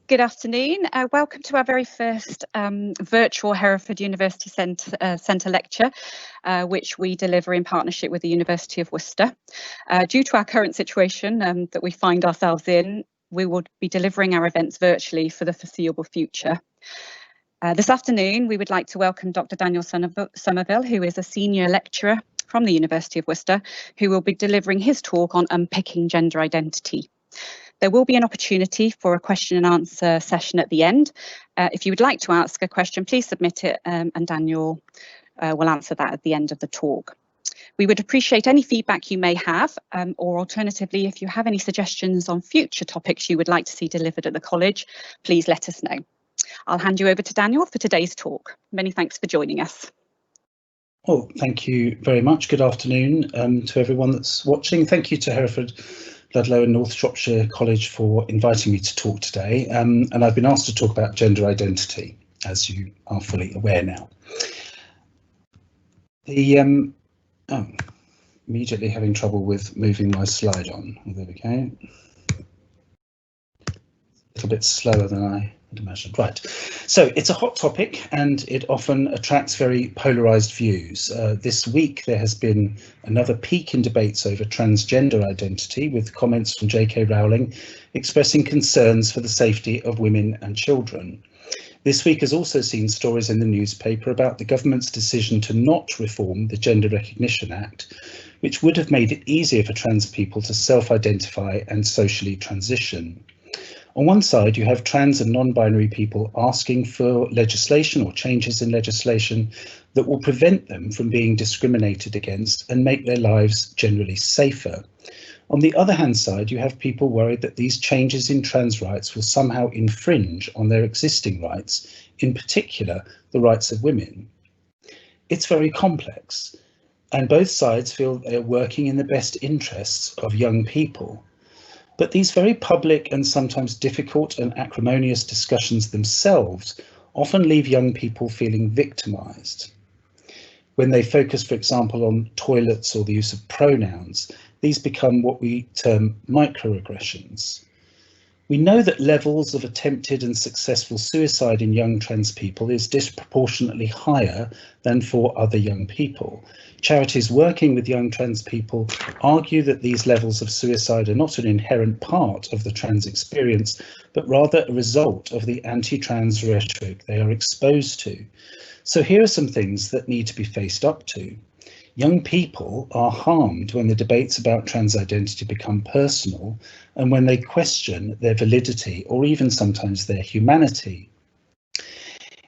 Good afternoon. Welcome to our very first virtual Hereford University Centre lecture, which we deliver in partnership with the University of Worcester. Due to our current situation that we find ourselves in, we will be delivering our events virtually for the foreseeable future. This afternoon, we would like to welcome Dr. Daniel Somerville, who is a senior lecturer from the University of Worcester, who will be delivering his talk on unpicking gender identity. There will be an opportunity for a question and answer session at the end. If you would like to ask a question, please submit it and Daniel will answer that at the end of the talk. We would appreciate any feedback you may have, or alternatively, if you have any suggestions on future topics you would like to see delivered at the college, please let us know. I'll hand you over to Daniel for today's talk. Many thanks for joining us. Well, thank you very much. Good afternoon to everyone that's watching. Thank you to Hereford, Ludlow and North Shropshire College for inviting me to talk today, and I've been asked to talk about gender identity, as you are fully aware now. Immediately having trouble with moving my slide on. There we go. A little bit slower than I had imagined. Right, so it's a hot topic and it often attracts very polarised views. This week there has been another peak in debates over transgender identity, with comments from J.K. Rowling expressing concerns for the safety of women and children. This week has also seen stories in the newspaper about the government's decision to not reform the Gender Recognition Act, which would have made it easier for trans people to self-identify and socially transition. On one side, you have trans and non-binary people asking for legislation or changes in legislation that will prevent them from being discriminated against and make their lives generally safer. On the other hand side, you have people worried that these changes in trans rights will somehow infringe on their existing rights, in particular, the rights of women. It's very complex, and both sides feel they are working in the best interests of young people. But these very public and sometimes difficult and acrimonious discussions themselves often leave young people feeling victimised. When they focus, for example, on toilets or the use of pronouns, these become what we term microaggressions. We know that levels of attempted and successful suicide in young trans people is disproportionately higher than for other young people. Charities working with young trans people argue that these levels of suicide are not an inherent part of the trans experience, but rather a result of the anti-trans rhetoric they are exposed to. So here are some things that need to be faced up to. Young people are harmed when the debates about trans identity become personal and when they question their validity or even sometimes their humanity.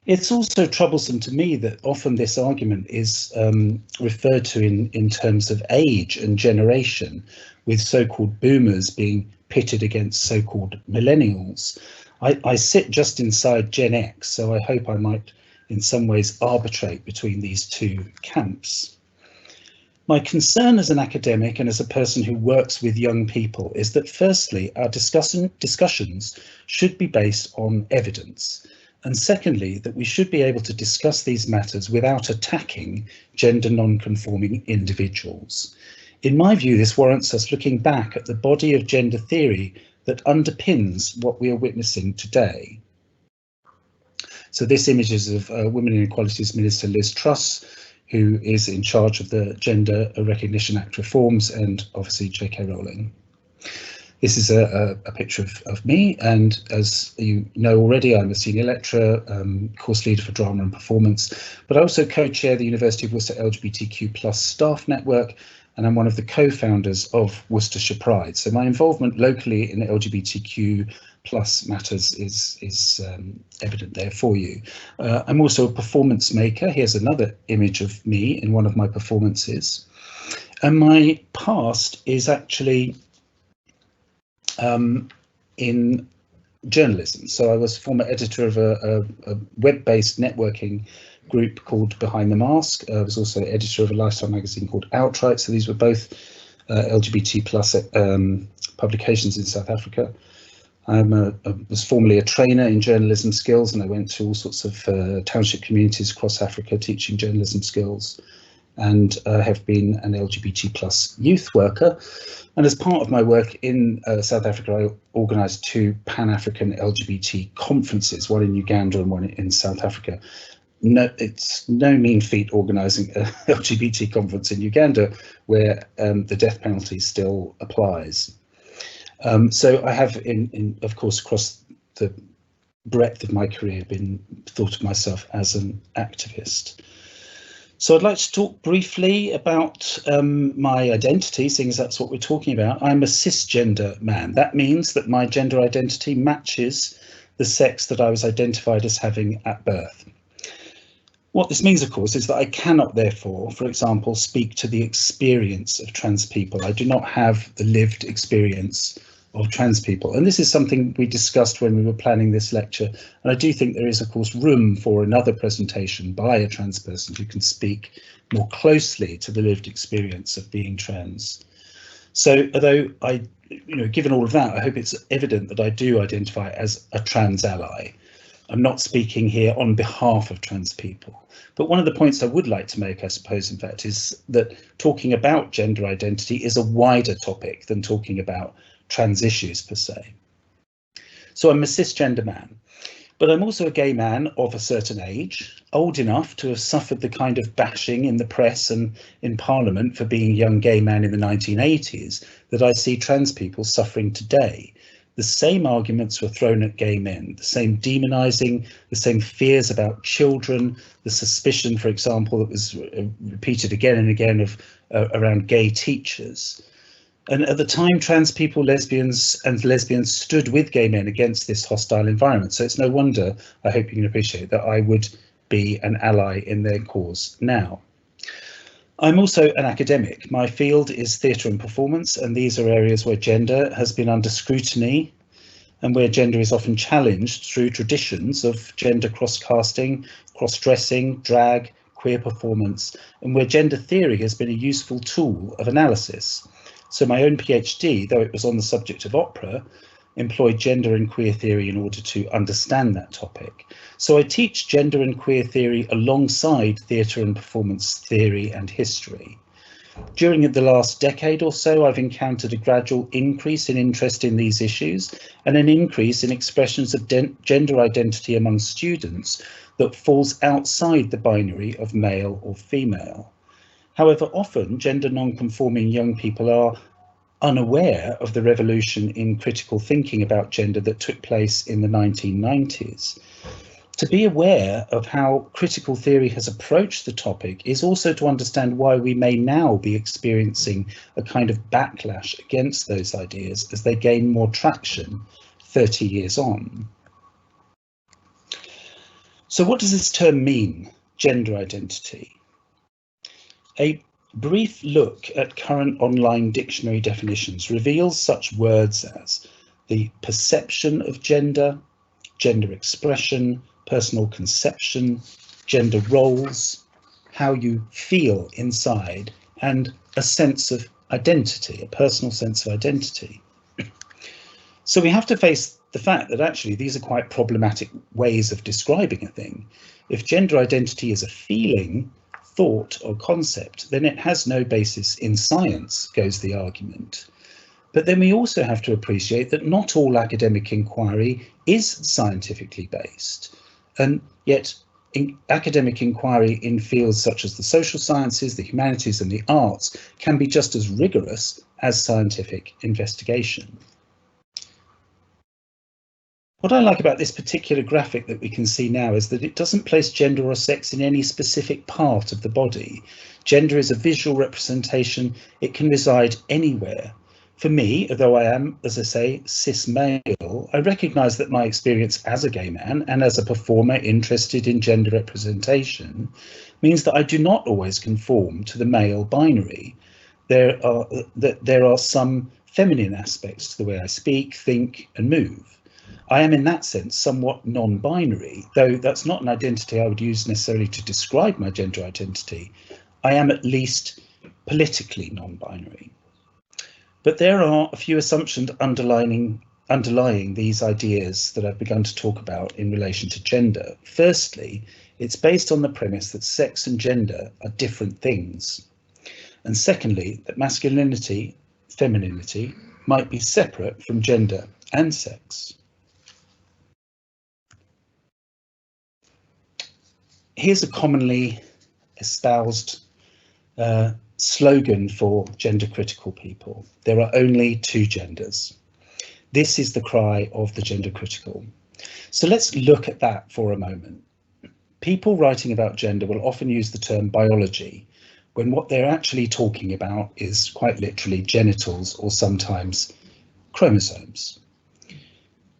It's also troublesome to me that often this argument is referred to in terms of age and generation, with so-called boomers being pitted against so-called millennials. I sit just inside Gen X, so I hope I might in some ways arbitrate between these two camps. My concern as an academic and as a person who works with young people is that firstly, our discussions should be based on evidence. And secondly, that we should be able to discuss these matters without attacking gender non-conforming individuals. In my view, this warrants us looking back at the body of gender theory that underpins what we are witnessing today. So this image is of Women and Equalities Minister Liz Truss, who is in charge of the Gender Recognition Act reforms, and obviously J.K. Rowling. This is a picture of me, and as you know already, I'm a senior lecturer, course leader for drama and performance, but I also co-chair the University of Worcester LGBTQ+ staff network, and I'm one of the co-founders of Worcestershire Pride. So my involvement locally in the LGBTQ+ matters is evident there for you. I'm also a performance maker. Here's another image of me in one of my performances. And my past is actually in journalism. So I was former editor of a web-based networking group called Behind the Mask. I was also editor of a lifestyle magazine called Outright. So these were both LGBT+ publications in South Africa. I was formerly a trainer in journalism skills, and I went to all sorts of township communities across Africa teaching journalism skills. and have been an LGBT plus youth worker. And as part of my work in South Africa, I organised 2 Pan-African LGBT conferences, one in Uganda and one in South Africa. No, it's no mean feat organising a LGBT conference in Uganda, where the death penalty still applies. So I have, of course, across the breadth of my career, thought of myself as an activist. So I'd like to talk briefly about my identity, seeing as that's what we're talking about. I'm a cisgender man. That means that my gender identity matches the sex that I was identified as having at birth. What this means, of course, is that I cannot, therefore, for example, speak to the experience of trans people. I do not have the lived experience of trans people. And this is something we discussed when we were planning this lecture. And I do think there is, of course, room for another presentation by a trans person who can speak more closely to the lived experience of being trans. So although given all of that, I hope it's evident that I do identify as a trans ally. I'm not speaking here on behalf of trans people. But one of the points I would like to make, I suppose, in fact, is that talking about gender identity is a wider topic than talking about trans issues per se. So I'm a cisgender man, but I'm also a gay man of a certain age, old enough to have suffered the kind of bashing in the press and in Parliament for being a young gay man in the 1980s that I see trans people suffering today. The same arguments were thrown at gay men, the same demonising, the same fears about children, the suspicion, for example, that was repeated again and again of around gay teachers. And at the time, trans people, lesbians stood with gay men against this hostile environment. So it's no wonder, I hope you can appreciate, that I would be an ally in their cause now. I'm also an academic. My field is theatre and performance, and these are areas where gender has been under scrutiny and where gender is often challenged through traditions of gender cross-casting, cross-dressing, drag, queer performance, and where gender theory has been a useful tool of analysis. So my own PhD, though it was on the subject of opera, employed gender and queer theory in order to understand that topic. So I teach gender and queer theory alongside theatre and performance theory and history. During the last decade or so, I've encountered a gradual increase in interest in these issues and an increase in expressions of gender identity among students that falls outside the binary of male or female. However, often gender non-conforming young people are unaware of the revolution in critical thinking about gender that took place in the 1990s. To be aware of how critical theory has approached the topic is also to understand why we may now be experiencing a kind of backlash against those ideas as they gain more traction 30 years on. So what does this term mean, gender identity? A brief look at current online dictionary definitions reveals such words as the perception of gender, gender expression, personal conception, gender roles, how you feel inside, and a sense of identity, a personal sense of identity. So we have to face the fact that actually these are quite problematic ways of describing a thing. If gender identity is a feeling, thought or concept, then it has no basis in science, goes the argument. But then we also have to appreciate that not all academic inquiry is scientifically based, and yet academic inquiry in fields such as the social sciences, the humanities and the arts can be just as rigorous as scientific investigation. What I like about this particular graphic that we can see now is that it doesn't place gender or sex in any specific part of the body. Gender is a visual representation. It can reside anywhere. For me, although I am, as I say, cis male, I recognise that my experience as a gay man and as a performer interested in gender representation means that I do not always conform to the male binary. There are some feminine aspects to the way I speak, think and move. I am in that sense somewhat non-binary, though that's not an identity I would use necessarily to describe my gender identity. I am at least politically non-binary. But there are a few assumptions underlying underlying these ideas that I've begun to talk about in relation to gender. Firstly, it's based on the premise that sex and gender are different things. And secondly, that masculinity, femininity might be separate from gender and sex. Here's a commonly espoused slogan for gender critical people. There are only two genders. This is the cry of the gender critical. So let's look at that for a moment. People writing about gender will often use the term biology, when what they're actually talking about is quite literally genitals or sometimes chromosomes.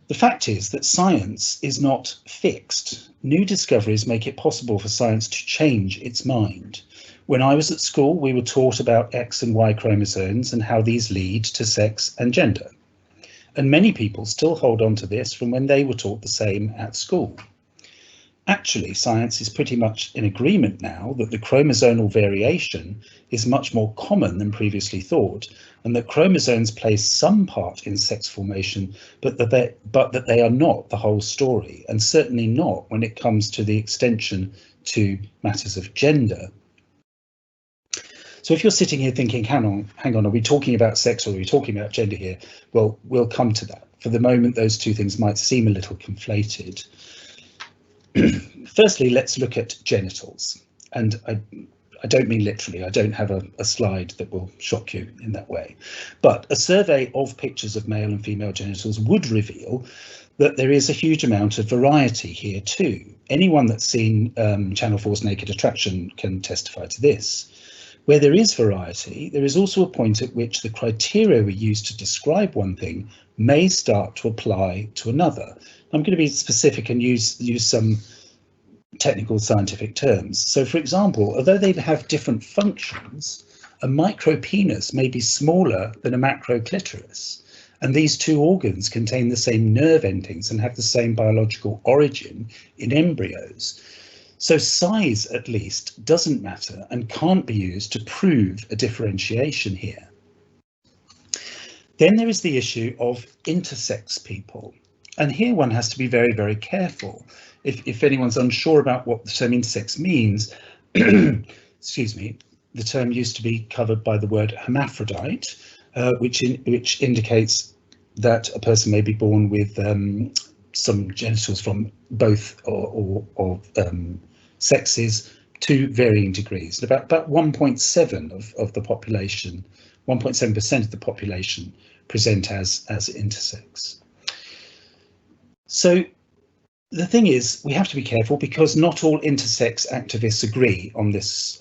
The fact is that science is not fixed. New discoveries make it possible for science to change its mind. When I was at school, we were taught about X and Y chromosomes and how these lead to sex and gender. And many people still hold on to this from when they were taught the same at school. Actually, science is pretty much in agreement now that the chromosomal variation is much more common than previously thought, and that chromosomes play some part in sex formation, but that they are not the whole story, and certainly not when it comes to the extension to matters of gender. So if you're sitting here thinking, hang on, are we talking about sex or are we talking about gender here? Well, we'll come to that. For the moment, those two things might seem a little conflated. Firstly, let's look at genitals. And I don't mean literally, I don't have a slide that will shock you in that way. But a survey of pictures of male and female genitals would reveal that there is a huge amount of variety here too. Anyone that's seen Channel 4's Naked Attraction can testify to this. Where there is variety, there is also a point at which the criteria we use to describe one thing may start to apply to another. I'm going to be specific and use some technical scientific terms. So, for example, although they have different functions, a micropenis may be smaller than a macroclitoris, and these two organs contain the same nerve endings and have the same biological origin in embryos. So size, at least, doesn't matter and can't be used to prove a differentiation here. Then there is the issue of intersex people. And here one has to be very, very careful. If anyone's unsure about what the term intersex means, excuse me, the term used to be covered by the word hermaphrodite, which indicates that a person may be born with some genitals from both or sexes to varying degrees. About 1.7% of the population, 1.7% of the population present as intersex. So the thing is, we have to be careful because not all intersex activists agree on this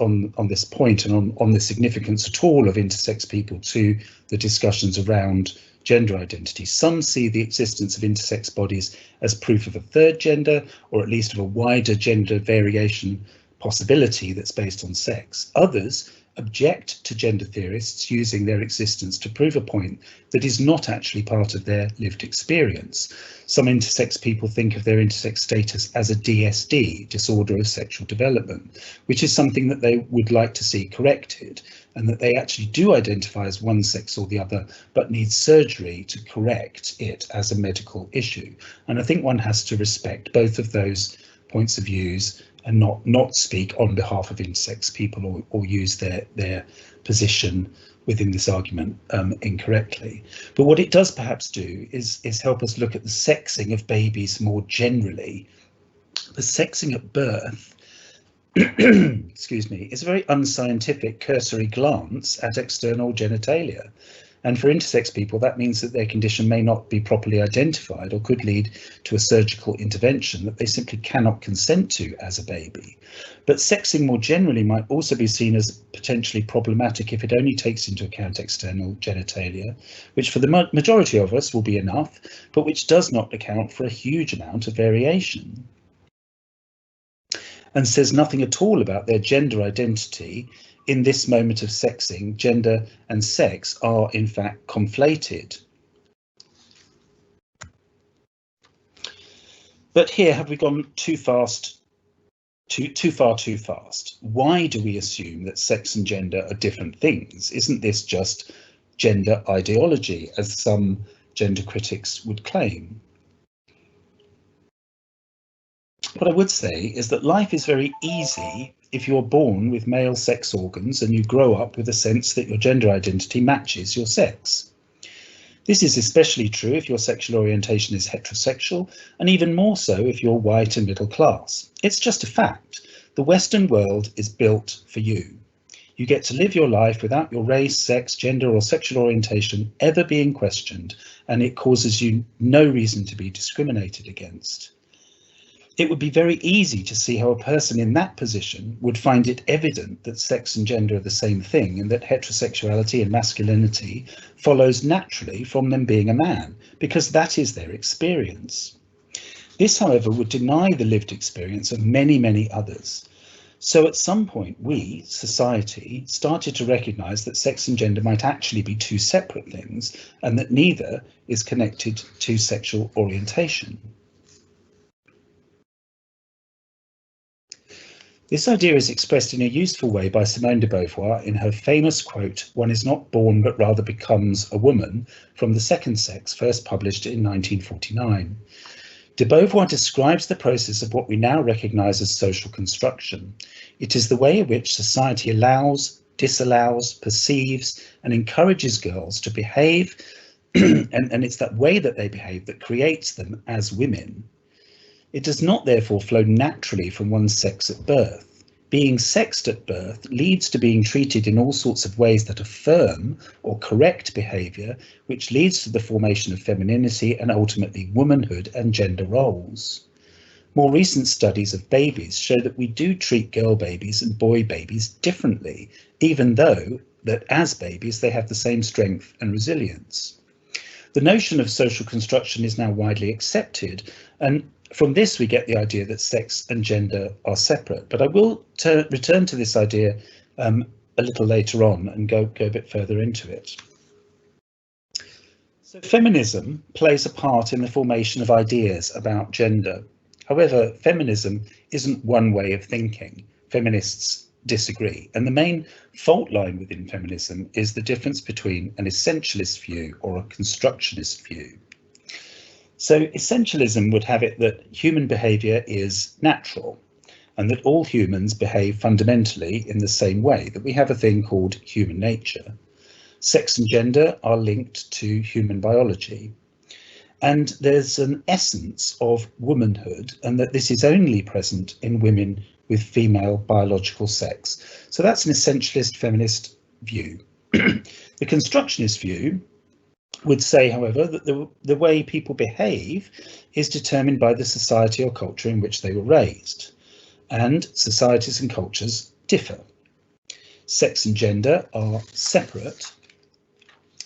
point and on the significance at all of intersex people to the discussions around gender identity. Some see the existence of intersex bodies as proof of a third gender, or at least of a wider gender variation possibility that's based on sex. Others object to gender theorists using their existence to prove a point that is not actually part of their lived experience. Some intersex people think of their intersex status as a DSD, disorder of sexual development, which is something that they would like to see corrected, and that they actually do identify as one sex or the other, but need surgery to correct it as a medical issue. And I think one has to respect both of those points of views and not speak on behalf of intersex people or use their position within this argument incorrectly. But what it does perhaps do is help us look at the sexing of babies more generally. The sexing at birth, excuse me, is a very unscientific cursory glance at external genitalia. And for intersex people, that means that their condition may not be properly identified or could lead to a surgical intervention that they simply cannot consent to as a baby. But sexing more generally might also be seen as potentially problematic if it only takes into account external genitalia, which for the majority of us will be enough, but which does not account for a huge amount of variation. And says nothing at all about their gender identity. In this moment of sexing, gender and sex are in fact conflated. But here, have we gone too fast? Too far too fast? Why do we assume that sex and gender are different things? Isn't this just gender ideology, as some gender critics would claim. What I would say is that life is very easy if you're born with male sex organs and you grow up with a sense that your gender identity matches your sex. This is especially true if your sexual orientation is heterosexual, and even more so if you're white and middle class. It's just a fact. The Western world is built for you. You get to live your life without your race, sex, gender, or sexual orientation ever being questioned, and it causes you no reason to be discriminated against. It would be very easy to see how a person in that position would find it evident that sex and gender are the same thing, and that heterosexuality and masculinity follows naturally from them being a man, because that is their experience. This, however, would deny the lived experience of many, many others. So at some point, we, society, started to recognise that sex and gender might actually be two separate things, and that neither is connected to sexual orientation. This idea is expressed in a useful way by Simone de Beauvoir in her famous quote, "One is not born but rather becomes a woman," from The Second Sex, first published in 1949. De Beauvoir describes the process of what we now recognise as social construction. It is the way in which society allows, disallows, perceives and encourages girls to behave, and it's that way that they behave that creates them as women. It does not therefore flow naturally from one's sex at birth. Being sexed at birth leads to being treated in all sorts of ways that affirm or correct behaviour, which leads to the formation of femininity and ultimately womanhood and gender roles. More recent studies of babies show that we do treat girl babies and boy babies differently, even though that as babies they have the same strength and resilience. The notion of social construction is now widely accepted, and from this we get the idea that sex and gender are separate, but I will return to this idea a little later on and go a bit further into it. So feminism plays a part in the formation of ideas about gender. However, feminism isn't one way of thinking. Feminists disagree, and the main fault line within feminism is the difference between an essentialist view or a constructionist view. So essentialism would have it that human behaviour is natural and that all humans behave fundamentally in the same way, that we have a thing called human nature. Sex and gender are linked to human biology. And there's an essence of womanhood, and that this is only present in women with female biological sex. So that's an essentialist feminist view. The constructionist view would say, however, that the way people behave is determined by the society or culture in which they were raised, and societies and cultures differ. Sex and gender are separate.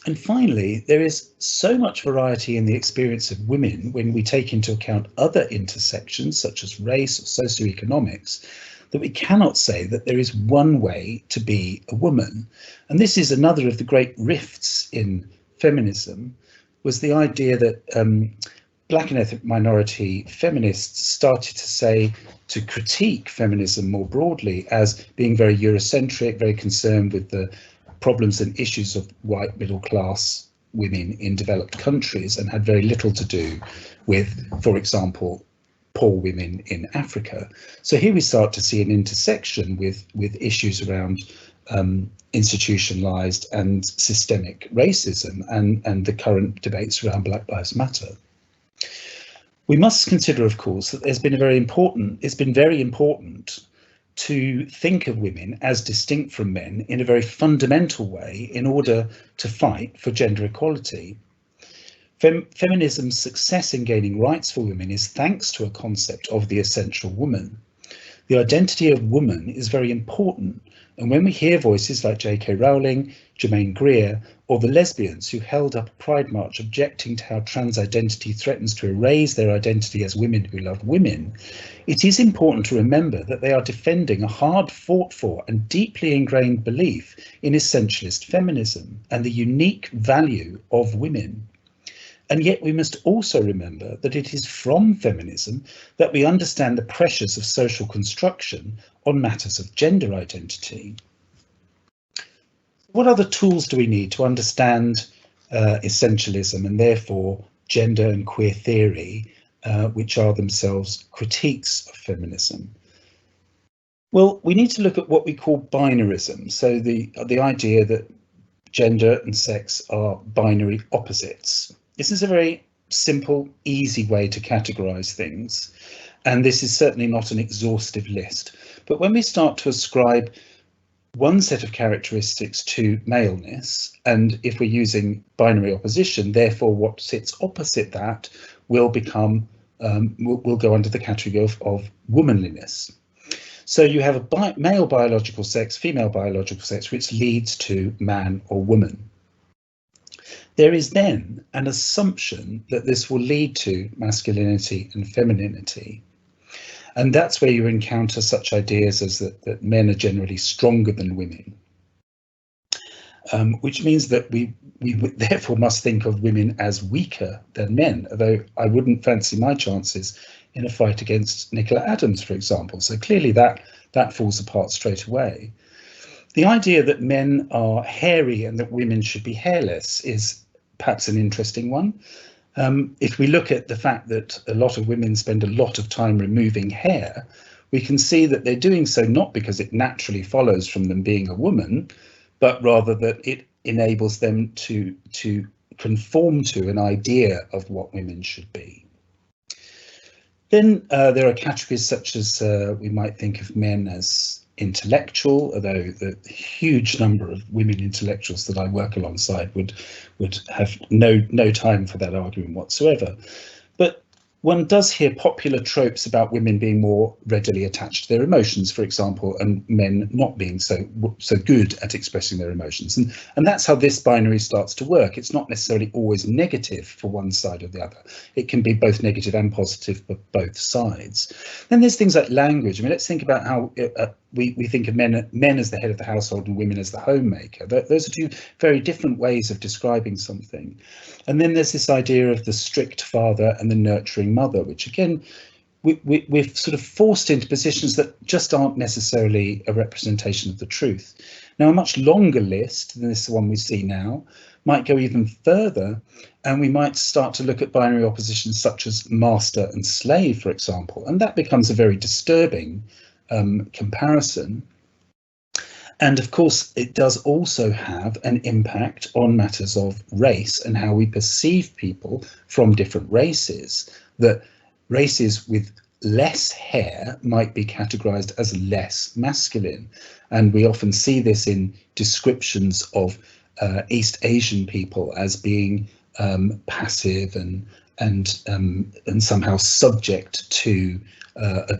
And finally, there is so much variety in the experience of women when we take into account other intersections such as race or socioeconomics, that we cannot say that there is one way to be a woman. And this is another of the great rifts in feminism, was the idea that Black and ethnic minority feminists started to say, to critique feminism more broadly as being very Eurocentric, very concerned with the problems and issues of white middle class women in developed countries, and had very little to do with, for example, poor women in Africa. So here we start to see an intersection with issues around institutionalized and systemic racism and the current debates around Black Lives Matter. We must consider, of course, that it's been very important to think of women as distinct from men in a very fundamental way in order to fight for gender equality. Feminism's success in gaining rights for women is thanks to a concept of the essential woman. The identity of woman is very important, and when we hear voices like J.K. Rowling, Germaine Greer, or the lesbians who held up a pride march objecting to how trans identity threatens to erase their identity as women who love women, it is important to remember that they are defending a hard fought for and deeply ingrained belief in essentialist feminism and the unique value of women. And yet we must also remember that it is from feminism that we understand the pressures of social construction on matters of gender identity. What other tools do we need to understand essentialism, and therefore gender and queer theory, which are themselves critiques of feminism. Well, we need to look at what we call binarism. So the idea that gender and sex are binary opposites. This is a very simple, easy way to categorize things. And this is certainly not an exhaustive list. But when we start to ascribe one set of characteristics to maleness, and if we're using binary opposition, therefore what sits opposite that will become, will go under the category of womanliness. So you have a male biological sex, female biological sex, which leads to man or woman. There is then an assumption that this will lead to masculinity and femininity. And that's where you encounter such ideas as that men are generally stronger than women, which means that we therefore must think of women as weaker than men, although I wouldn't fancy my chances in a fight against Nicola Adams, for example. So clearly that falls apart straight away. The idea that men are hairy and that women should be hairless is perhaps an interesting one. If we look at the fact that a lot of women spend a lot of time removing hair, we can see that they're doing so not because it naturally follows from them being a woman, but rather that it enables them to conform to an idea of what women should be. Then there are categories such as we might think of men as intellectual, although the huge number of women intellectuals that I work alongside would have no time for that argument whatsoever. But one does hear popular tropes about women being more readily attached to their emotions, for example, and men not being so good at expressing their emotions. And that's how this binary starts to work. It's not necessarily always negative for one side or the other. It can be both negative and positive for both sides. Then there's things like language. I mean, let's think about how we think of men as the head of the household and women as the homemaker. Those are two very different ways of describing something. And then there's this idea of the strict father and the nurturing mother, which again, we're sort of forced into positions that just aren't necessarily a representation of the truth. Now, a much longer list than this one we see now might go even further, and we might start to look at binary oppositions such as master and slave, for example, and that becomes a very disturbing comparison. And of course, it does also have an impact on matters of race and how we perceive people from different races, that races with less hair might be categorized as less masculine. And we often see this in descriptions of East Asian people as being passive and somehow subject to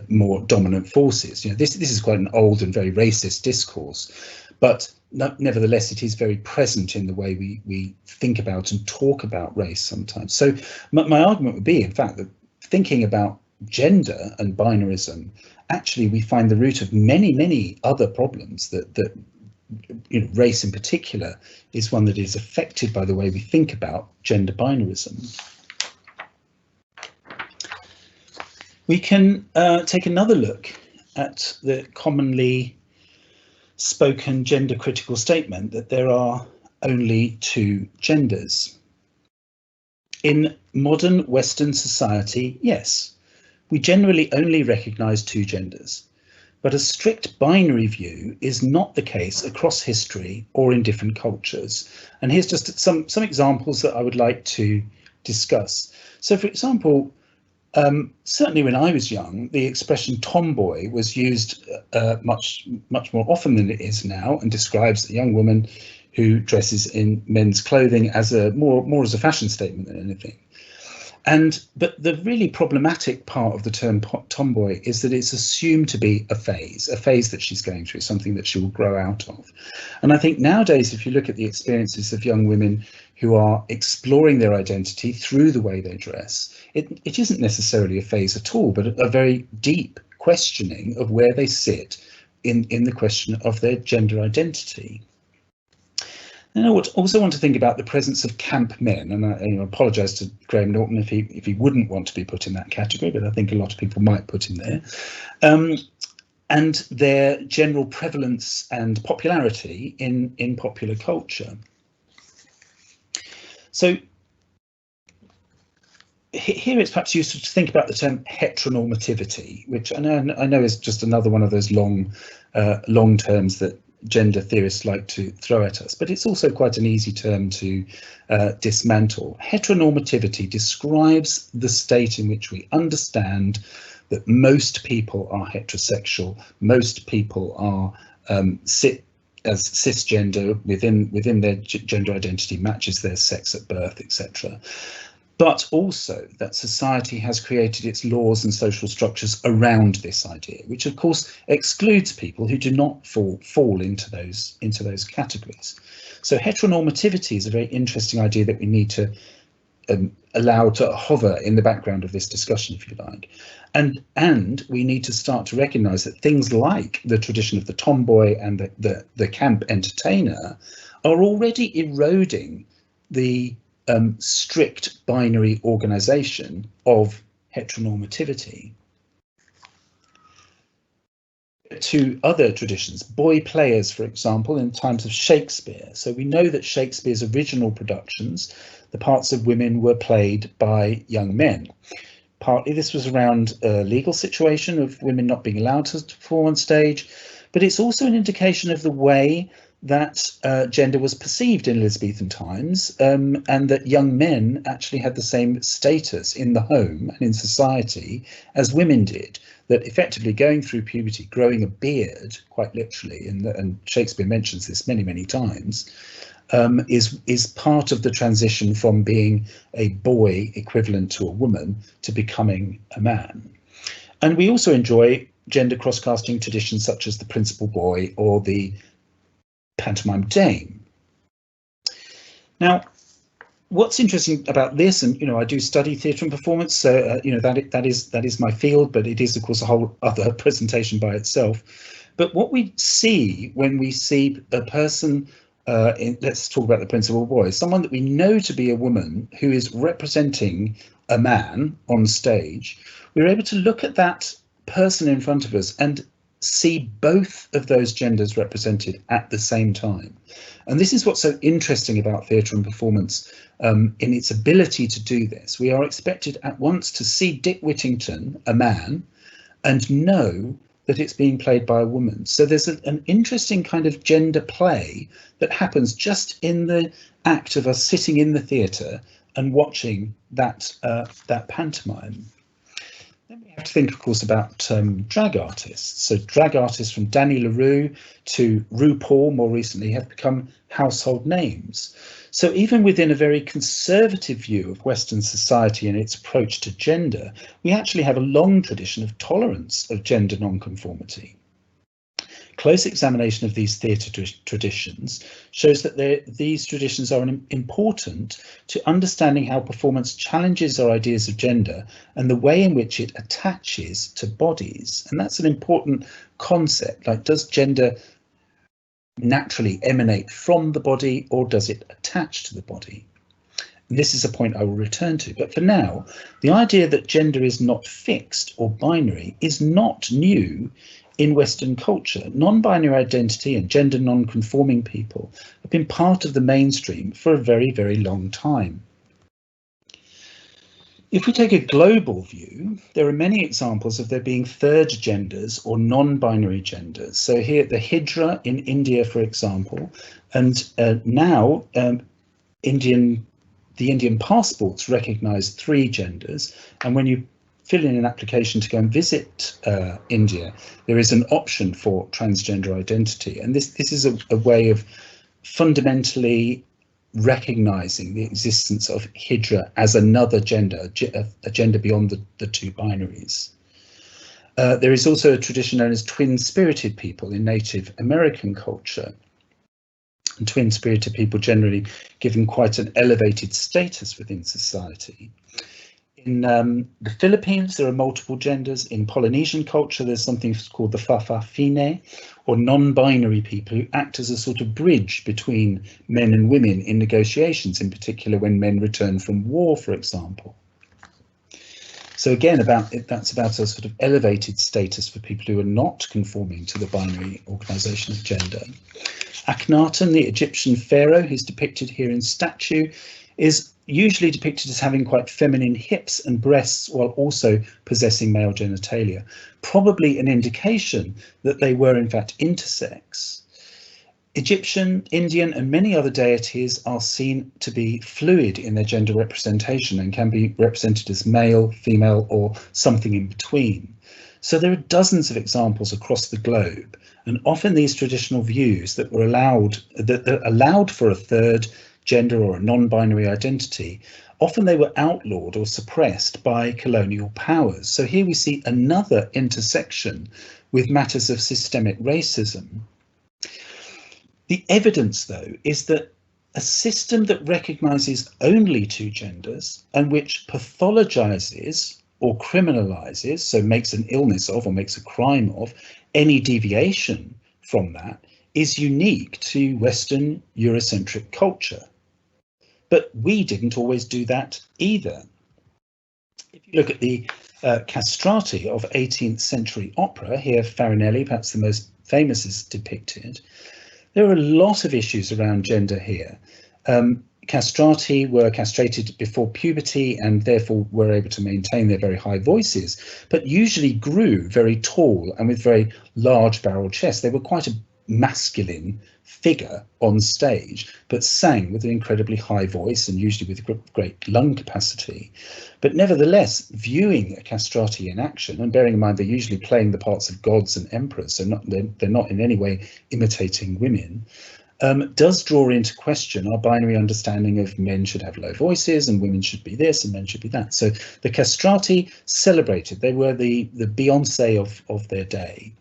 more dominant forces. You know, this is quite an old and very racist discourse, but nevertheless, it is very present in the way we think about and talk about race sometimes. So my argument would be, in fact, that thinking about gender and binarism, actually we find the root of many other problems that you know, race in particular is one that is affected by the way we think about gender binarism. We can take another look at the commonly spoken gender critical statement that there are only two genders. In modern Western society, yes, we generally only recognise two genders, but a strict binary view is not the case across history or in different cultures. And here's just some examples that I would like to discuss. So, for example, certainly when I was young, the expression tomboy was used much more often than it is now, and describes a young woman who dresses in men's clothing as more as a fashion statement than anything. But the really problematic part of the term tomboy is that it's assumed to be a phase that she's going through, something that she will grow out of. And I think nowadays, if you look at the experiences of young women who are exploring their identity through the way they dress, it isn't necessarily a phase at all, but a very deep questioning of where they sit in the question of their gender identity. And I would also want to think about the presence of camp men, and I apologise to Graham Norton if he wouldn't want to be put in that category, but I think a lot of people might put him there, and their general prevalence and popularity in popular culture. So here it's perhaps useful to think about the term heteronormativity, which I know is just another one of those long terms that gender theorists like to throw at us, but it's also quite an easy term to dismantle. Heteronormativity describes the state in which we understand that most people are heterosexual, most people are cisgender within their gender identity, matches their sex at birth, etc. But also that society has created its laws and social structures around this idea, which of course excludes people who do not fall into those categories. So heteronormativity is a very interesting idea that we need to allow to hover in the background of this discussion, if you like. And we need to start to recognise that things like the tradition of the tomboy and the camp entertainer are already eroding the strict binary organisation of heteronormativity. To other traditions, boy players, for example, in times of Shakespeare. So we know that Shakespeare's original productions, the parts of women were played by young men. Partly this was around a legal situation of women not being allowed to perform on stage, but it's also an indication of the way that gender was perceived in Elizabethan times, and that young men actually had the same status in the home and in society as women did, that effectively going through puberty, growing a beard, quite literally, and Shakespeare mentions this many, many times, is part of the transition from being a boy equivalent to a woman to becoming a man. And we also enjoy gender cross-casting traditions such as the principal boy or the pantomime dame. Now, what's interesting about this, and I do study theatre and performance, so that is my field, but it is of course a whole other presentation by itself. But what we see when we see a person, let's talk about the principal boy, someone that we know to be a woman who is representing a man on stage, we're able to look at that person in front of us and see both of those genders represented at the same time. And this is what's so interesting about theatre and performance, in its ability to do this. We are expected at once to see Dick Whittington, a man, and know that it's being played by a woman. So there's an interesting kind of gender play that happens just in the act of us sitting in the theatre and watching that pantomime. Then we have to think, of course, about drag artists. So drag artists from Danny LaRue to RuPaul more recently have become household names. So even within a very conservative view of Western society and its approach to gender, we actually have a long tradition of tolerance of gender nonconformity. Close examination of these theatre traditions shows that these traditions are important to understanding how performance challenges our ideas of gender and the way in which it attaches to bodies. And that's an important concept. Like, does gender naturally emanate from the body, or does it attach to the body? And this is a point I will return to. But for now, the idea that gender is not fixed or binary is not new in Western culture. Non-binary identity and gender non-conforming people have been part of the mainstream for a very, very long time. If we take a global view, there are many examples of there being third genders or non-binary genders. So here, the Hijra in India, for example, and now the Indian passports recognise 3 genders, and when you fill in an application to go and visit India, there is an option for transgender identity. And this is a way of fundamentally recognising the existence of Hijra as another gender, a gender beyond the 2 binaries. There is also a tradition known as twin-spirited people in Native American culture. And twin-spirited people generally given quite an elevated status within society. In the Philippines, there are multiple genders. In Polynesian culture, there's something called the Fa'afafine, or non-binary people who act as a sort of bridge between men and women in negotiations, in particular when men return from war, for example. So again, that's about a sort of elevated status for people who are not conforming to the binary organisation of gender. Akhenaten, the Egyptian pharaoh, who's depicted here in statue, is usually depicted as having quite feminine hips and breasts while also possessing male genitalia, probably an indication that they were in fact intersex. Egyptian, Indian, and many other deities are seen to be fluid in their gender representation and can be represented as male, female, or something in between. So there are dozens of examples across the globe, and often these traditional views that were allowed for a third gender or a non-binary identity, often they were outlawed or suppressed by colonial powers. So here we see another intersection with matters of systemic racism. The evidence, though, is that a system that recognises only two genders and which pathologizes or criminalizes, so makes an illness of or makes a crime of, any deviation from that is unique to Western Eurocentric culture. But we didn't always do that either. If you look at the castrati of 18th century opera, here Farinelli, perhaps the most famous, is depicted. There are a lot of issues around gender here. Castrati were castrated before puberty and therefore were able to maintain their very high voices, but usually grew very tall and with very large barrel chests. They were quite a masculine figure on stage, but sang with an incredibly high voice and usually with great lung capacity. But nevertheless, viewing a castrati in action, and bearing in mind they're usually playing the parts of gods and emperors, so they're not in any way imitating women, does draw into question our binary understanding of men should have low voices and women should be this and men should be that. So the castrati celebrated, they were the Beyonce of their day.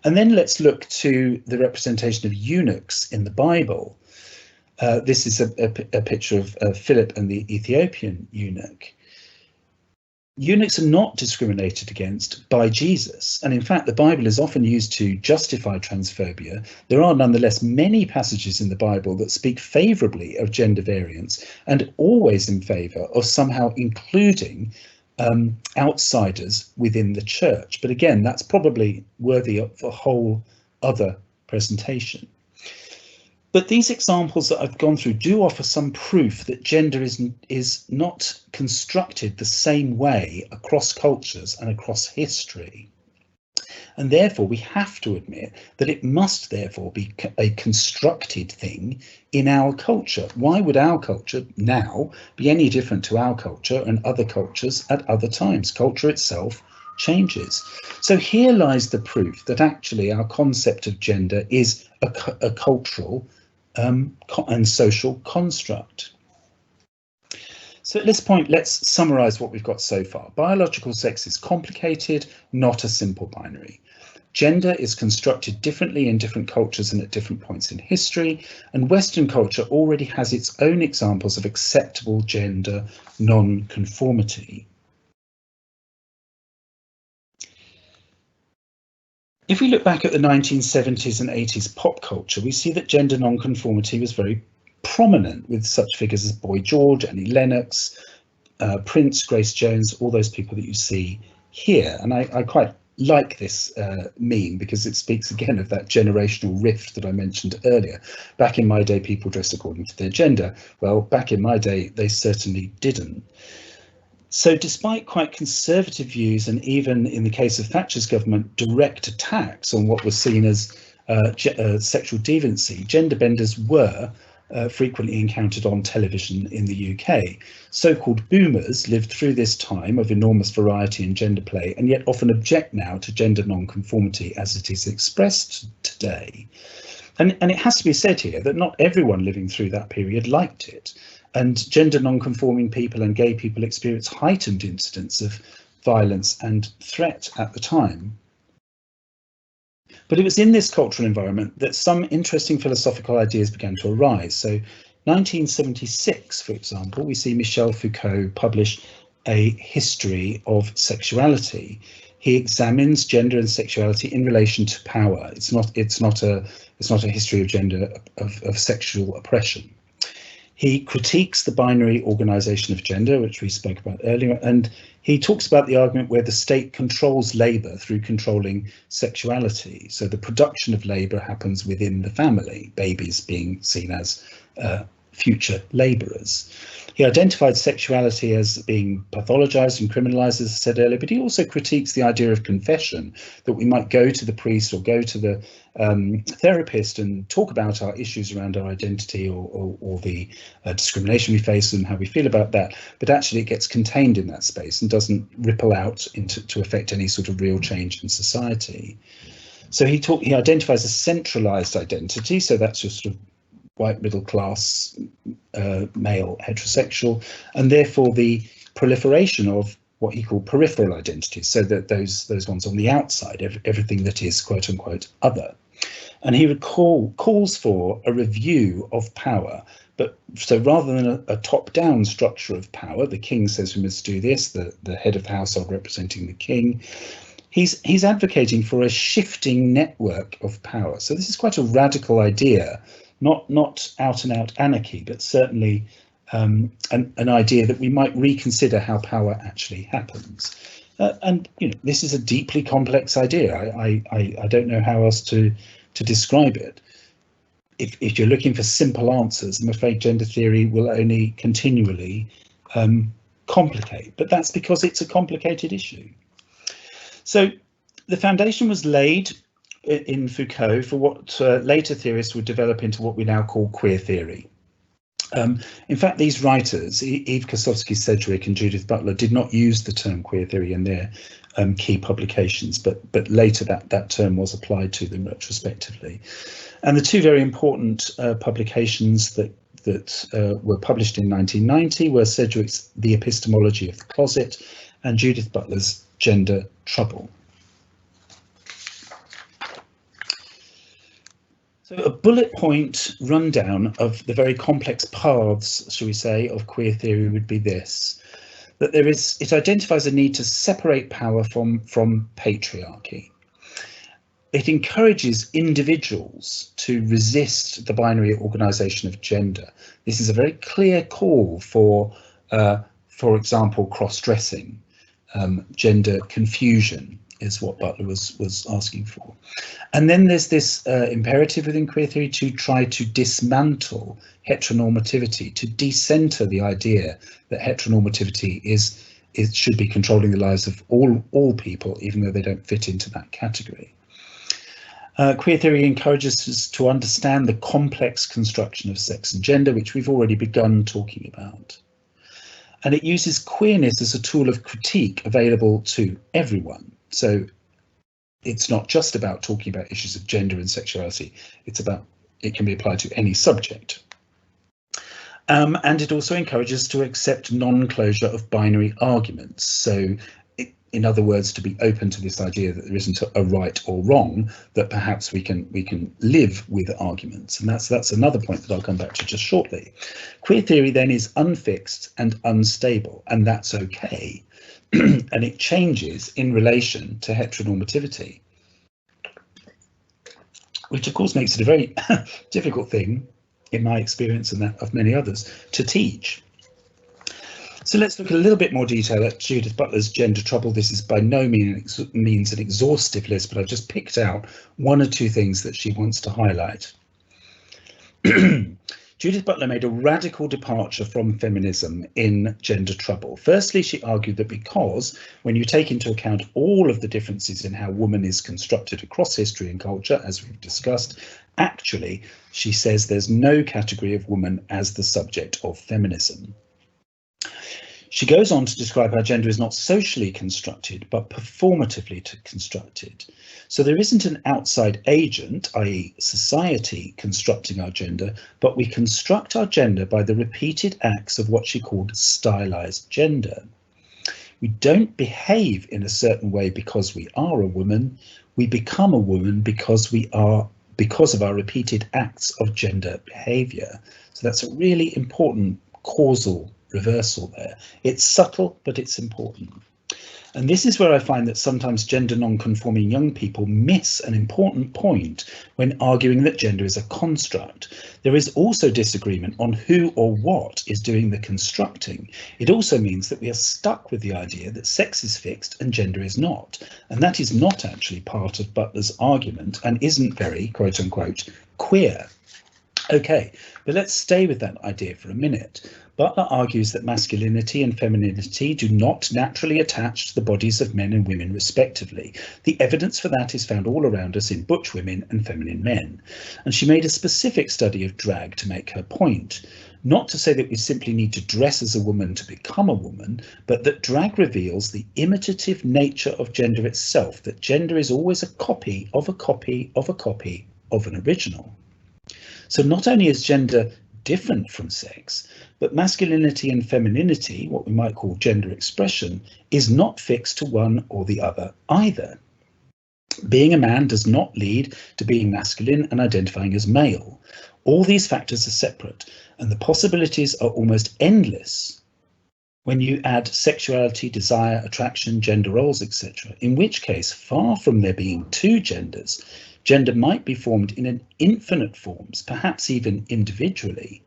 And then let's look to the representation of eunuchs in the Bible. This is a picture of Philip and the Ethiopian eunuch. Eunuchs are not discriminated against by Jesus, and in fact the Bible is often used to justify transphobia. There are nonetheless many passages in the Bible that speak favourably of gender variance and always in favour of somehow including outsiders within the church. But again, that's probably worthy of a whole other presentation. But these examples that I've gone through do offer some proof that gender is not constructed the same way across cultures and across history. And therefore we have to admit that it must therefore be a constructed thing in our culture. Why would our culture now be any different to our culture and other cultures at other times? Culture itself changes. So here lies the proof that actually our concept of gender is a cultural and social construct. So at this point, let's summarise what we've got so far. Biological sex is complicated, not a simple binary. Gender is constructed differently in different cultures and at different points in history, and Western culture already has its own examples of acceptable gender non-conformity. If we look back at the 1970s and 80s pop culture, we see that gender non-conformity was very prominent, with such figures as Boy George, Annie Lennox, Prince, Grace Jones, all those people that you see here. And I quite like this meme because it speaks again of that generational rift that I mentioned earlier. Back in my day, people dressed according to their gender. Well, back in my day, they certainly didn't. So despite quite conservative views, and even in the case of Thatcher's government, direct attacks on what was seen as sexual deviancy, gender benders were frequently encountered on television in the UK. So-called boomers lived through this time of enormous variety in gender play, and yet often object now to gender non-conformity as it is expressed today. And it has to be said here that not everyone living through that period liked it. And gender non-conforming people and gay people experienced heightened incidents of violence and threat at the time. But it was in this cultural environment that some interesting philosophical ideas began to arise. So 1976, for example, we see Michel Foucault publish a history of sexuality. He examines gender and sexuality in relation to power. It's not a history of gender of sexual oppression. He critiques the binary organisation of gender, which we spoke about earlier, and he talks about the argument where the state controls labour through controlling sexuality. So the production of labour happens within the family, babies being seen as future labourers. He identified sexuality as being pathologized and criminalized, as I said earlier, but he also critiques the idea of confession, that we might go to the priest or go to the therapist and talk about our issues around our identity or the discrimination we face and how we feel about that, but actually it gets contained in that space and doesn't ripple out to affect any sort of real change in society. So he identifies a centralized identity, so that's your sort of white middle class male heterosexual, and therefore the proliferation of what he called peripheral identities, so that those ones on the outside, everything that is quote unquote other. And he calls for a review of power, but so rather than a top-down structure of power, the king says we must do this, the head of the household representing the king, he's advocating for a shifting network of power. So this is quite a radical idea, not out and out anarchy, but certainly an idea that we might reconsider how power actually happens. And this is a deeply complex idea. I don't know how else to describe it. If you're looking for simple answers, I'm afraid gender theory will only continually complicate, but that's because it's a complicated issue. So the foundation was laid in Foucault for what later theorists would develop into what we now call queer theory. In fact, these writers, Eve Kosofsky-Sedgwick and Judith Butler, did not use the term queer theory in their key publications, but later that term was applied to them retrospectively. And the two very important publications that were published in 1990 were Sedgwick's The Epistemology of the Closet and Judith Butler's Gender Trouble. So a bullet point rundown of the very complex paths, shall we say, of queer theory would be this: that it identifies a need to separate power from patriarchy. It encourages individuals to resist the binary organisation of gender. This is a very clear call for example, cross-dressing, gender confusion is what Butler was asking for. And then there's this imperative within queer theory to try to dismantle heteronormativity, to decenter the idea that heteronormativity should be controlling the lives of all people, even though they don't fit into that category. Queer theory encourages us to understand the complex construction of sex and gender, which we've already begun talking about. And it uses queerness as a tool of critique available to everyone. So it's not just about talking about issues of gender and sexuality, it can be applied to any subject. And it also encourages to accept non-closure of binary arguments. So in other words, to be open to this idea that there isn't a right or wrong, that perhaps we can live with arguments. And that's another point that I'll come back to just shortly. Queer theory then is unfixed and unstable, and that's okay. And it changes in relation to heteronormativity, which of course makes it a very difficult thing, in my experience and that of many others, to teach. So let's look at a little bit more detail at Judith Butler's Gender Trouble. This is by no means an exhaustive list, but I've just picked out one or two things that she wants to highlight. Judith Butler made a radical departure from feminism in Gender Trouble. Firstly, she argued that because when you take into account all of the differences in how woman is constructed across history and culture, as we've discussed, actually, she says there's no category of woman as the subject of feminism. She goes on to describe how gender is not socially constructed, but performatively constructed. So there isn't an outside agent, i.e. society, constructing our gender, but we construct our gender by the repeated acts of what she called stylized gender. We don't behave in a certain way because we are a woman. We become a woman because of our repeated acts of gender behavior. So that's a really important causal reversal there. It's subtle, but it's important. And this is where I find that sometimes gender non-conforming young people miss an important point when arguing that gender is a construct. There is also disagreement on who or what is doing the constructing. It also means that we are stuck with the idea that sex is fixed and gender is not. And that is not actually part of Butler's argument and isn't very, quote unquote, queer. Okay, but let's stay with that idea for a minute. Butler argues that masculinity and femininity do not naturally attach to the bodies of men and women respectively. The evidence for that is found all around us in butch women and feminine men. And she made a specific study of drag to make her point. Not to say that we simply need to dress as a woman to become a woman, but that drag reveals the imitative nature of gender itself, that gender is always a copy of a copy of a copy of an original. So not only is gender different from sex, but masculinity and femininity, what we might call gender expression, is not fixed to one or the other either. Being a man does not lead to being masculine and identifying as male. All these factors are separate, and the possibilities are almost endless when you add sexuality, desire, attraction, gender roles, etc., in which case, far from there being two genders, gender might be formed in an infinite forms, perhaps even individually.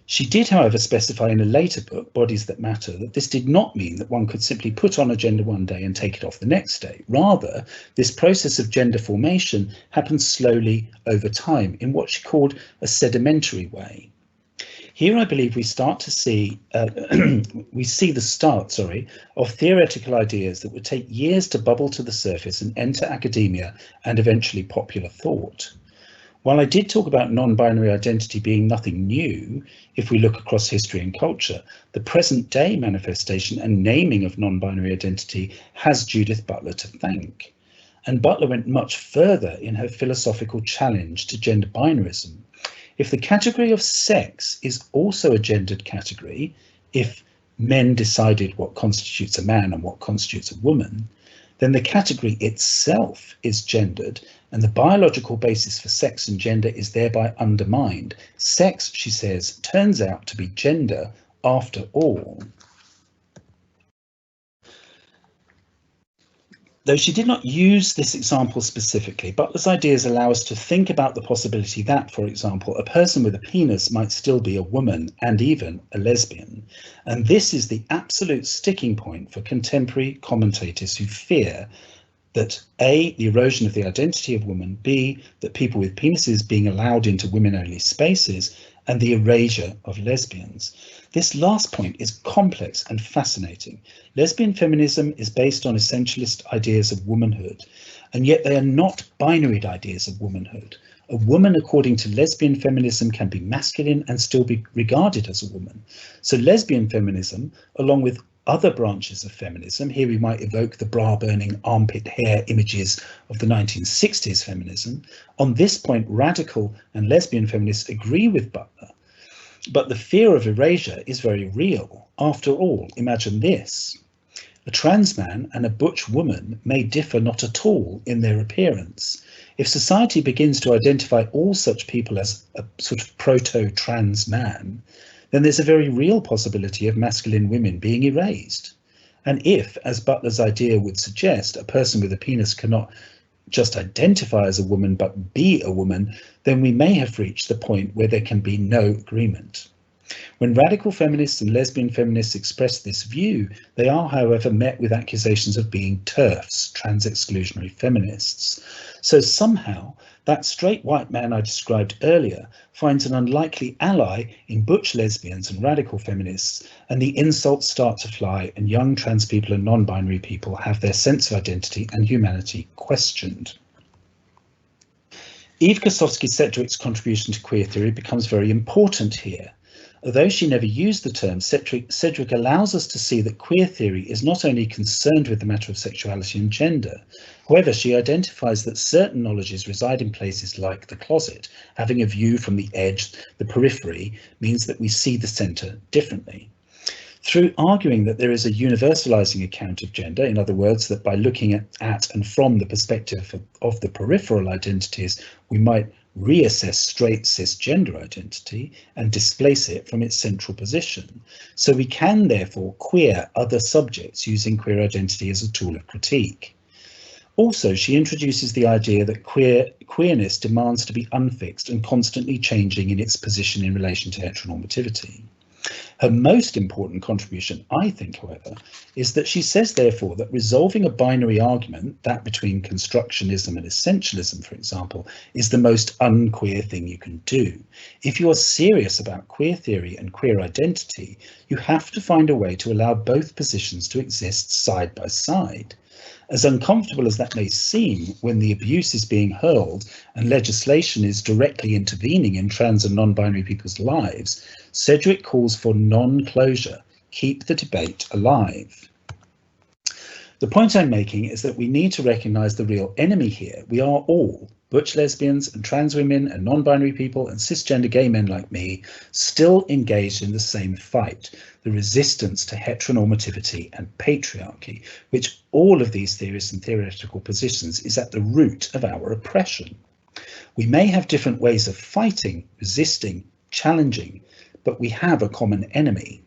She did, however, specify in a later book, Bodies That Matter, that this did not mean that one could simply put on a gender one day and take it off the next day. Rather, this process of gender formation happens slowly over time in what she called a sedimentary way. Here, I believe we start to see, the start of theoretical ideas that would take years to bubble to the surface and enter academia and eventually popular thought. While I did talk about non-binary identity being nothing new, if we look across history and culture, the present day manifestation and naming of non-binary identity has Judith Butler to thank. And Butler went much further in her philosophical challenge to gender binarism. If the category of sex is also a gendered category, if men decided what constitutes a man and what constitutes a woman, then the category itself is gendered, and the biological basis for sex and gender is thereby undermined. Sex, she says, turns out to be gender after all. Though she did not use this example specifically, Butler's ideas allow us to think about the possibility that, for example, a person with a penis might still be a woman and even a lesbian. And this is the absolute sticking point for contemporary commentators who fear that A, the erosion of the identity of woman, B, that people with penises being allowed into women-only spaces, and the erasure of lesbians. This last point is complex and fascinating. Lesbian feminism is based on essentialist ideas of womanhood, and yet they are not binary ideas of womanhood. A woman, according to lesbian feminism, can be masculine and still be regarded as a woman. So lesbian feminism, along with other branches of feminism, here we might evoke the bra-burning armpit hair images of the 1960s feminism. On this point, radical and lesbian feminists agree with Butler, but the fear of erasure is very real. After all, imagine this. A trans man and a butch woman may differ not at all in their appearance. If society begins to identify all such people as a sort of proto-trans man, then there's a very real possibility of masculine women being erased. And if, as Butler's idea would suggest, a person with a penis cannot just identify as a woman but be a woman, then we may have reached the point where there can be no agreement. When radical feminists and lesbian feminists express this view, they are, however, met with accusations of being TERFs, trans-exclusionary feminists. So somehow, that straight white man I described earlier finds an unlikely ally in butch lesbians and radical feminists, and the insults start to fly, and young trans people and non-binary people have their sense of identity and humanity questioned. Eve Kosofsky-Sedgwick's contribution to queer theory becomes very important here. Although she never used the term, Sedgwick allows us to see that queer theory is not only concerned with the matter of sexuality and gender. However, she identifies that certain knowledges reside in places like the closet. Having a view from the edge, the periphery, means that we see the centre differently. Through arguing that there is a universalizing account of gender, in other words, that by looking at and from the perspective of the peripheral identities, we might reassess straight cisgender identity and displace it from its central position. So we can therefore queer other subjects using queer identity as a tool of critique. Also, she introduces the idea that queerness demands to be unfixed and constantly changing in its position in relation to heteronormativity. Her most important contribution, I think, however, is that she says, therefore, that resolving a binary argument, that between constructionism and essentialism, for example, is the most unqueer thing you can do. If you are serious about queer theory and queer identity, you have to find a way to allow both positions to exist side by side. As uncomfortable as that may seem when the abuse is being hurled and legislation is directly intervening in trans and non-binary people's lives, Sedgwick calls for non-closure. Keep the debate alive. The point I'm making is that we need to recognise the real enemy here. We are all, butch lesbians and trans women and non-binary people and cisgender gay men like me, still engaged in the same fight, the resistance to heteronormativity and patriarchy, which all of these theorists and theoretical positions is at the root of our oppression. We may have different ways of fighting, resisting, challenging, but we have a common enemy.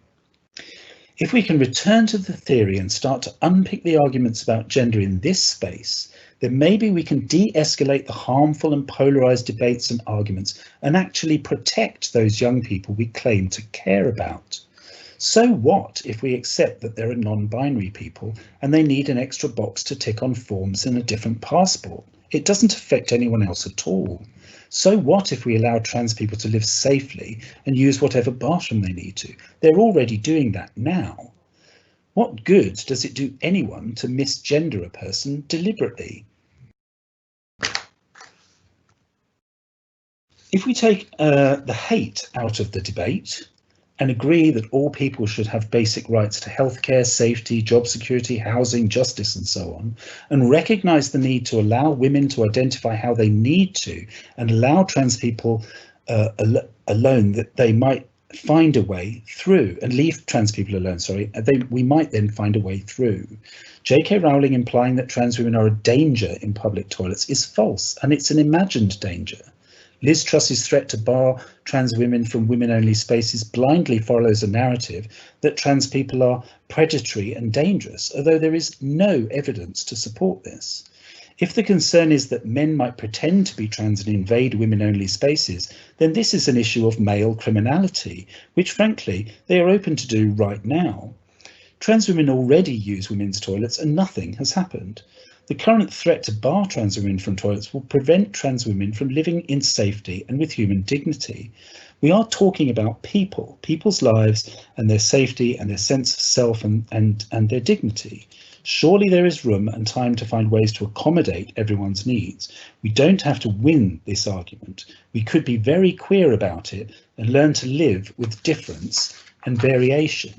If we can return to the theory and start to unpick the arguments about gender in this space, then maybe we can de-escalate the harmful and polarised debates and arguments and actually protect those young people we claim to care about. So what if we accept that there are non-binary people and they need an extra box to tick on forms in a different passport? It doesn't affect anyone else at all. So what if we allow trans people to live safely and use whatever bathroom they need to? They're already doing that now. What good does it do anyone to misgender a person deliberately? If we take the hate out of the debate and agree that all people should have basic rights to healthcare, safety, job security, housing, justice, and so on, and recognise the need to allow women to identify how they need to and allow trans people alone, that they might find a way through, and leave trans people alone, we might then find a way through. J.K. Rowling implying that trans women are a danger in public toilets is false, and it's an imagined danger. Liz Truss's threat to bar trans women from women-only spaces blindly follows a narrative that trans people are predatory and dangerous, although there is no evidence to support this. If the concern is that men might pretend to be trans and invade women-only spaces, then this is an issue of male criminality, which frankly they are open to do right now. Trans women already use women's toilets and nothing has happened. The current threat to bar trans women from toilets will prevent trans women from living in safety and with human dignity. We are talking about people, people's lives and their safety and their sense of self and their dignity. Surely there is room and time to find ways to accommodate everyone's needs. We don't have to win this argument. We could be very queer about it and learn to live with difference and variation.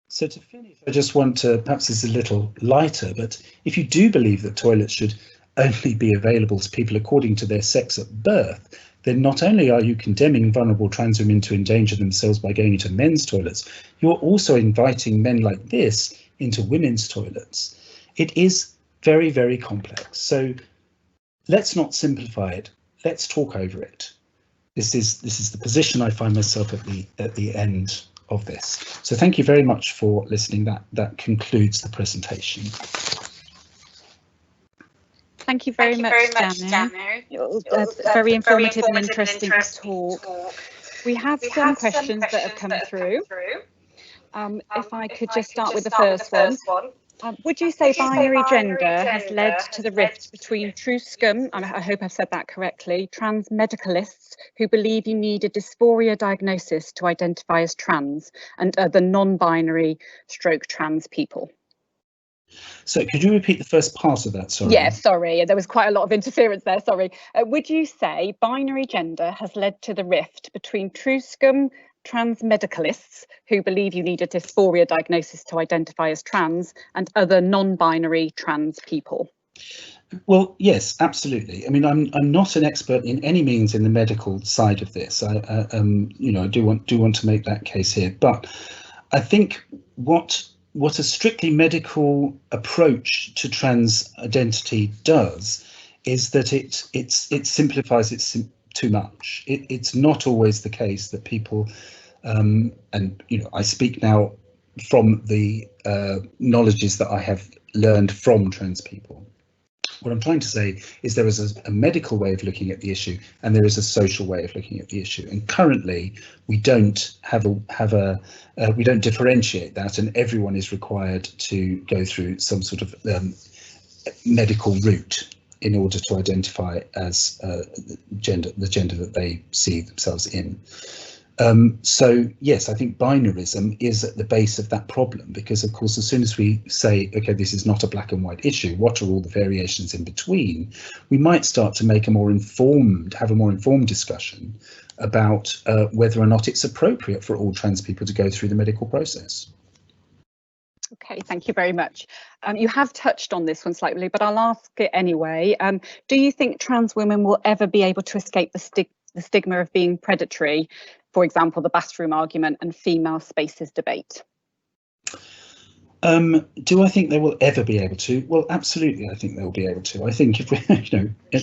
So to finish, I just want to, perhaps it's a little lighter, but if you do believe that toilets should only be available to people according to their sex at birth, then not only are you condemning vulnerable trans women to endanger themselves by going into men's toilets, you're also inviting men like this into women's toilets. It is very, very complex. So let's not simplify it. Let's talk over it. This is the position I find myself at the end of this. So thank you very much for listening. That concludes the presentation. Thank you very much, Danu. Very informative and interesting talk. We have some questions that have come through. If I could just start with the first one. Would you say binary gender has led to the rift between true scum, and I hope I've said that correctly, trans medicalists who believe you need a dysphoria diagnosis to identify as trans, and other non-binary stroke trans people? So could you repeat the first part of that? Sorry. Yeah, sorry, there was quite a lot of interference there, sorry. Would you say binary gender has led to the rift between true scum trans medicalists who believe you need a dysphoria diagnosis to identify as trans, and other non-binary trans people? Well, yes, absolutely. I mean, I'm not an expert in any means in the medical side of this. I do want to make that case here, but I think what a strictly medical approach to trans identity does is that it simplifies it too much. It's not always the case that people, and I speak now from the knowledges that I have learned from trans people. What I'm trying to say is there is a medical way of looking at the issue, and there is a social way of looking at the issue. And currently, we don't we don't differentiate that, and everyone is required to go through some sort of medical route in order to identify as the gender that they see themselves in. So yes, I think binarism is at the base of that problem, because of course, as soon as we say, okay, this is not a black and white issue, what are all the variations in between, we might start to make have a more informed discussion about whether or not it's appropriate for all trans people to go through the medical process. Okay, thank you very much. You have touched on this one slightly, but I'll ask it anyway. Do you think trans women will ever be able to escape the stigma of being predatory? For example, the bathroom argument and female spaces debate. Do I think they will ever be able to? Well, absolutely, I think they'll be able to. I think if we,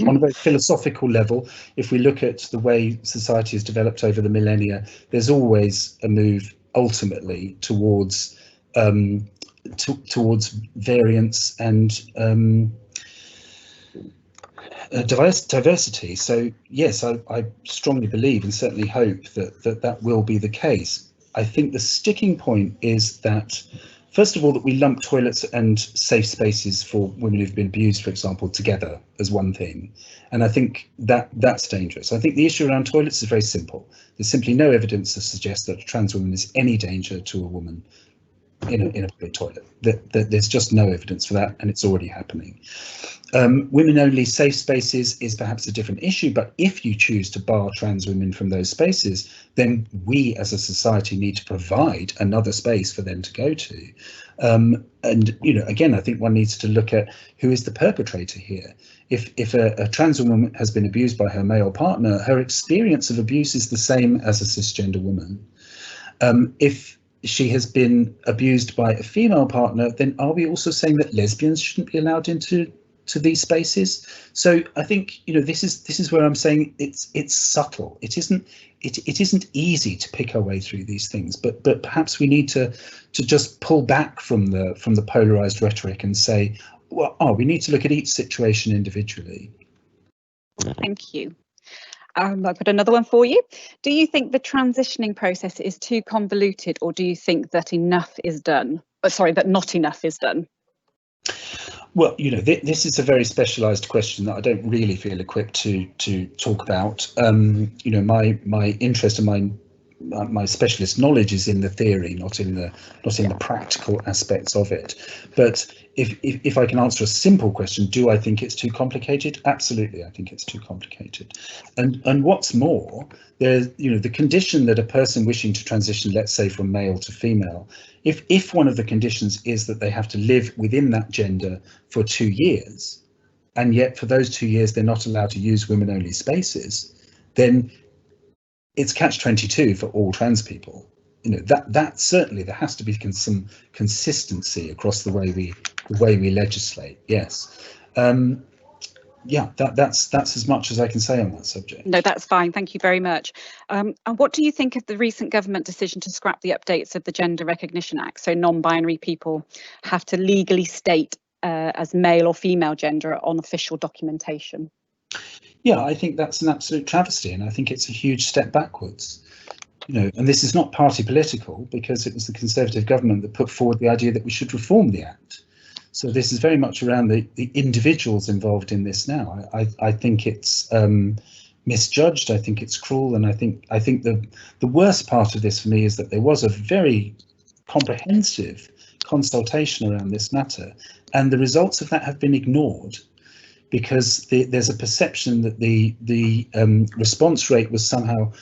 on a very philosophical level, if we look at the way society has developed over the millennia, there's always a move ultimately towards variance and diversity. So yes, I strongly believe and certainly hope that will be the case. I think the sticking point is that, first of all, that we lump toilets and safe spaces for women who've been abused, for example, together as one thing. And I think that's dangerous. I think the issue around toilets is very simple. There's simply no evidence to suggest that a trans woman is any danger to a woman in a public toilet. There's just no evidence for that, and it's already happening. Women-only safe spaces is perhaps a different issue, but if you choose to bar trans women from those spaces, then we as a society need to provide another space for them to go to. And again, I think one needs to look at who is the perpetrator here. If a trans woman has been abused by her male partner, her experience of abuse is the same as a cisgender woman. If she has been abused by a female partner, then are we also saying that lesbians shouldn't be allowed into these spaces? So I think this is where I'm saying it's subtle. It isn't easy to pick our way through these things, but perhaps we need to just pull back from the polarized rhetoric and say, well, we need to look at each situation individually. Thank you. I've got another one for you. Do you think the transitioning process is too convoluted, or do you think that enough is done? That not enough is done? Well, this is a very specialised question that I don't really feel equipped to talk about. My interest and my specialist knowledge is in the theory, not in the practical aspects of it. But if I can answer a simple question, do I think it's too complicated? Absolutely, I think it's too complicated. And what's more, there's the condition that a person wishing to transition, let's say from male to female, if one of the conditions is that they have to live within that gender for 2 years, and yet for those 2 years they're not allowed to use women-only spaces, then it's catch-22 for all trans people. That certainly there has to be some consistency across the way we legislate. Yes. That's as much as I can say on that subject. No, that's fine. Thank you very much. And what do you think of the recent government decision to scrap the updates of the Gender Recognition Act? So non-binary people have to legally state as male or female gender on official documentation. Yeah, I think that's an absolute travesty, and I think it's a huge step backwards. And this is not party political, because it was the Conservative government that put forward the idea that we should reform the Act. So this is very much around the individuals involved in this now. I think it's misjudged. I think it's cruel, and I think the worst part of this for me is that there was a very comprehensive consultation around this matter, and the results of that have been ignored, because there's a perception that the response rate was somehow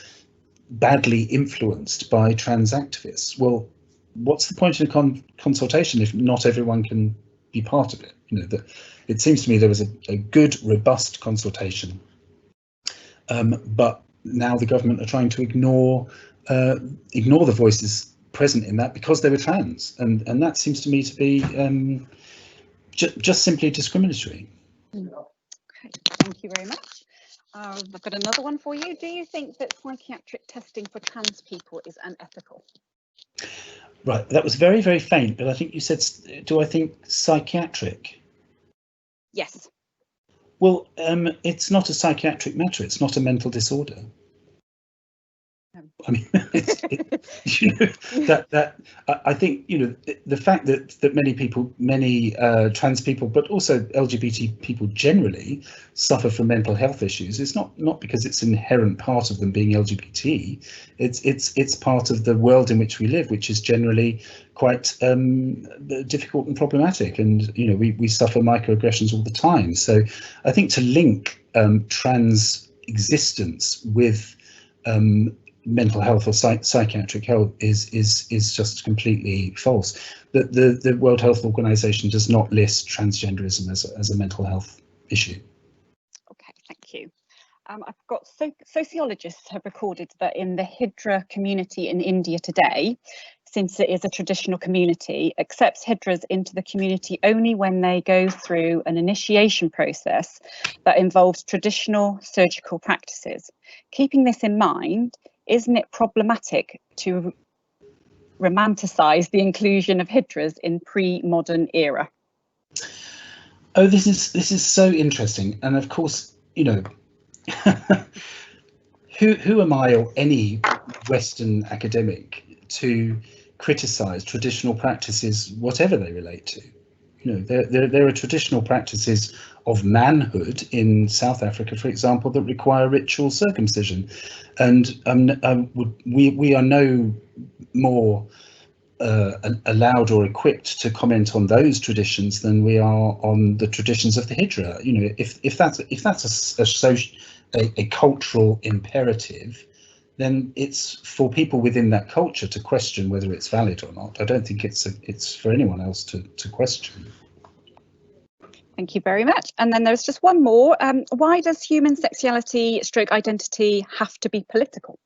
badly influenced by trans activists. Well, what's the point in a consultation if not everyone can be part of it? It seems to me there was a good, robust consultation, but now the government are trying to ignore the voices present in that because they were trans, and that seems to me to be just simply discriminatory. Okay, thank you very much. I've got another one for you. Do you think that psychiatric testing for trans people is unethical? Right, that was very, very faint, but I think you said, do I think psychiatric? Yes. Well, it's not a psychiatric matter. It's not a mental disorder. I mean, I think, the fact that many trans people, but also LGBT people generally, suffer from mental health issues. It's not because it's an inherent part of them being LGBT. It's part of the world in which we live, which is generally quite difficult and problematic. And we suffer microaggressions all the time. So I think to link trans existence with mental health or psychiatric health is just completely false. The World Health Organization does not list transgenderism as a mental health issue. Okay, thank you. I've got sociologists have recorded that in the Hijra community in India today, since it is a traditional community, accepts Hijras into the community only when they go through an initiation process that involves traditional surgical practices. Keeping this in mind, isn't it problematic to romanticize the inclusion of Hijras in pre-modern era? Oh, this is so interesting. And of course, who am I or any Western academic to criticize traditional practices, whatever they relate to? There are traditional practices of manhood in South Africa, for example, that require ritual circumcision, and we are no more allowed or equipped to comment on those traditions than we are on the traditions of the Hijra. If that's a cultural imperative, then it's for people within that culture to question whether it's valid or not. I don't think it's for anyone else to question. Thank you very much. And then there's just one more. Why does human sexuality / identity have to be political?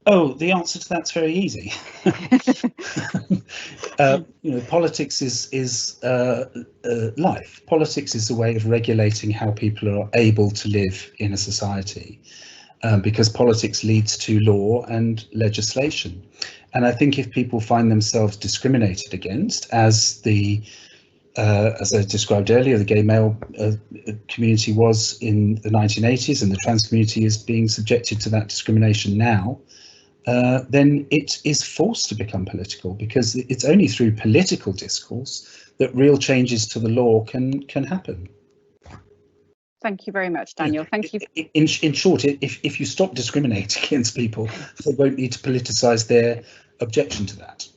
Oh, the answer to that's very easy. Politics is life. Politics is a way of regulating how people are able to live in a society. Because politics leads to law and legislation. And I think if people find themselves discriminated against, as I described earlier, the gay male community was in the 1980s, and the trans community is being subjected to that discrimination now, then it is forced to become political, because it's only through political discourse that real changes to the law can happen. Thank you very much, Daniel. Thank you. In short, if you stop discriminating against people, they won't need to politicise their objection to that.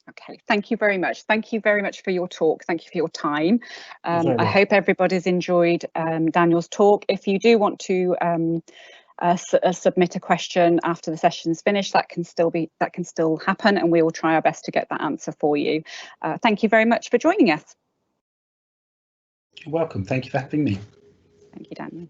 Okay, thank you very much. Thank you very much for your talk. Thank you for your time. I hope everybody's enjoyed Daniel's talk. If you do want to submit a question after the session's finished, that can still happen, and we will try our best to get that answer for you. Thank you very much for joining us. You're welcome. Thank you for having me. Thank you, Daniel.